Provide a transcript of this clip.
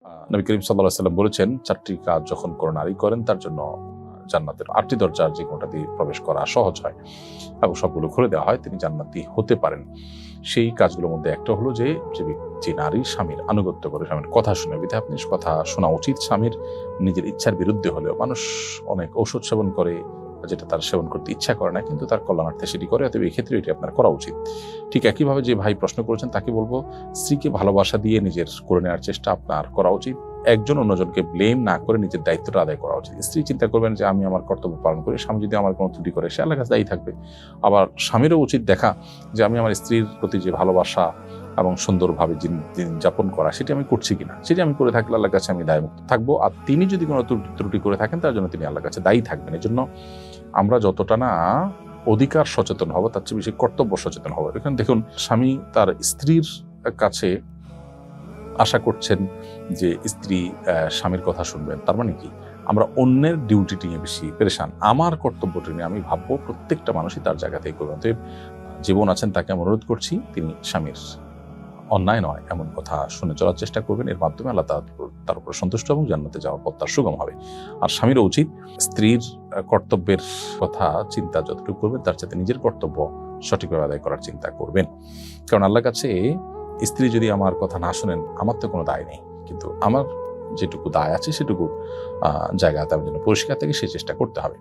নবী করিম সাল্লাল্লাহু আলাইহি ওয়াসাল্লাম বলেছেন, 4টি কাজ যখন কোনো নারী করেন তার জন্য জান্নাতের 8টি দরজার যে কোনোটা দিয়ে প্রবেশ করা সহজ হয় এবং সবগুলো খুলে দেওয়া হয়, তিনি জান্নাতি হতে পারেন। সেই কাজগুলোর মধ্যে একটা হলো যে যে নারী স্বামীর আনুগত্য করে, স্বামীর কথা শুনে। বিধায় আপনি কথা শোনা উচিত। স্বামীর নিজের ইচ্ছার বিরুদ্ধে হলেও, মানুষ অনেক ঔষধ সেবন করে যেটা তার সেবন করতে ইচ্ছা করে না, কিন্তু তার কল্যাণার্থে সেটি করে, অতএব এই ক্ষেত্রে এটি আপনার করা উচিত। ঠিক একইভাবে যে ভাই প্রশ্ন করেছেন তাকে বলবো, স্ত্রীকে ভালোবাসা দিয়ে নিজের করে নেওয়ার চেষ্টা আপনার করা উচিত। একজন অন্যজনকে ব্লেম না করে নিজের দায়িত্বটা আদায় করা উচিত। স্ত্রী চিন্তা করবেন যে আমি আমার কর্তব্য পালন করি, স্বামী যদি আমার কোনো ত্রুটি করে সে আল্লাহর কাছে দায়ী থাকবে। আবার স্বামীরও উচিত দেখা যে আমি আমার স্ত্রীর প্রতি যে ভালোবাসা এবং সুন্দরভাবে দিন যাপন করা, সেটি আমি করছি কিনা। সেটি আমি করে থাকলে আল্লাহর কাছে আমি দায়মুক্ত থাকবো, আর তিনি যদি কোনো ত্রুটি করে থাকেন তার জন্য তিনি আল্লাহর কাছে দায়ী থাকবেন। এই জন্য আমরা যতটা না অধিকার সচেতন হব, তার চেয়ে বেশি কর্তব্য সচেতন হব। এখানে দেখুন, স্বামী তার স্ত্রীর কাছে আশা করছেন যে স্ত্রী স্বামীর কথা শুনবেন। তার মানে কি, আমরা অন্যের ডিউটি নিয়ে বেশি পেরেশান, আমার কর্তব্যটি নিয়ে আমি ভাববো প্রত্যেকটা মানুষই তার জায়গাতেই করবেন। তো জীবন আছেন, তাকে আমি অনুরোধ করছি তিনি স্বামীর অন্যায় নয় এমন কথা শুনে চলার চেষ্টা করবেন। এর মাধ্যমে আল্লাহ তার উপর সন্তুষ্ট এবং জান্নাতে যাওয়ার পথ তার সুগম হবে। আর স্বামীরও উচিত স্ত্রীর কর্তব্যের কথা চিন্তা যতটুকু করবেন, তার সাথে নিজের কর্তব্য সঠিকভাবে আদায় করার চিন্তা করবেন। কারণ আল্লাহর কাছে স্ত্রী যদি আমার কথা না শোনেন, আমার তো কোনো দায় নেই, কিন্তু আমার যেটুকু দায় আছে সেটুকু জায়গাতে আমি যেন পরিষ্কার থেকে সেই চেষ্টা করতে হবে।